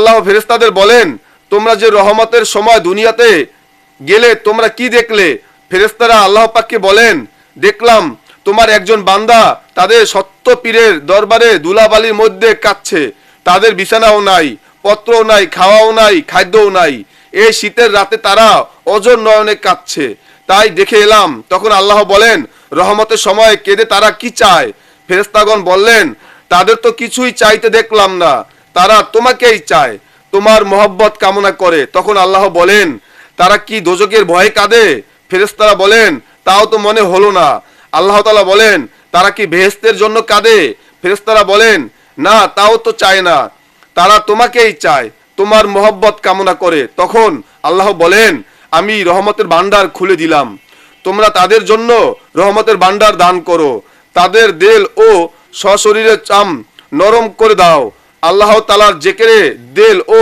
আল্লাহ ফেরেশতাদের বলেন, তোমরা যে রহমতের সময় দুনিয়াতে গেলে তোমরা কি দেখলে? ফেরেশতারা আল্লাহ পাককে বলেন, দেখলাম তোমার একজন বান্দা তাদের সত্য পীরের দরবারে ধুলাবালির মধ্যে কাঁদছে। তাদের বিছানাও নাই, পত্রও নাই, খাওয়াও নাই, খাদ্যও নাই। এই শীতের রাতে তারা অজর নয়নে কাঁদছে, তাই দেখে এলাম। তখন আল্লাহ বলেন, রহমতের সময় কেঁদে তারা কি চায়? ফেরেশতাগণ বললেন, তাদের তো কিছুই চাইতে দেখলাম না, তারা তোমাকেই চায়, তোমার মহব্বত কামনা করে। তখন আল্লাহ বলেন, তারা কি দোজকের ভয়ে কাঁদে? ফেরেশতারা বলেন, তাও তো মনে হলো না। আল্লাহ তাআলা বলেন, তারা কি বেহেশতের জন্য কাঁদে? ফেরেশতারা বলেন, না, তাও তো চায় না, তারা তোমাকেই চায়, তোমার মহব্বত কামনা করে। তখন আল্লাহ বলেন, আমি রহমতের ভান্ডার খুলে দিলাম, তোমরা তাদের জন্য রহমতের ভান্ডার দান করো, তাদের দিল ও সশরীরের চাম নরম করে দাও। আল্লাহ তাআলার জিকিরে দিল ও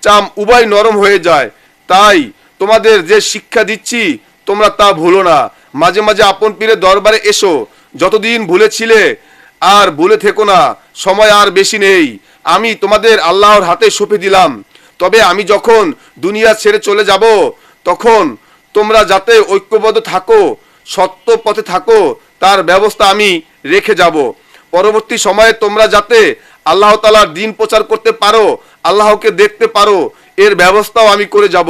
চাম উভয় নরম হয়ে যায়। তাই তোমাদের যে শিক্ষা দিচ্ছি তোমরা তা ভুলো না। মাঝে মাঝে আপন পীরের দরবারে এসো, যতদিন ভুলেছিলে আর ভুলে থেকো না, সময় আর বেশি নেই। আমি তোমাদের আল্লাহর হাতে সঁপে দিলাম। তবে আমি যখন দুনিয়া ছেড়ে চলে যাব, তখন তোমরা যাতে ঐক্যবদ্ধ থাকো, সত্য পথে থাকো, তার ব্যবস্থা আমি রেখে যাব। পরবর্তী সময়ে তোমরা যাতে আল্লাহ তাআলার দ্বীন প্রচার করতে পারো, আল্লাহকে দেখতে পারো, এর ব্যবস্থাও আমি করে যাব।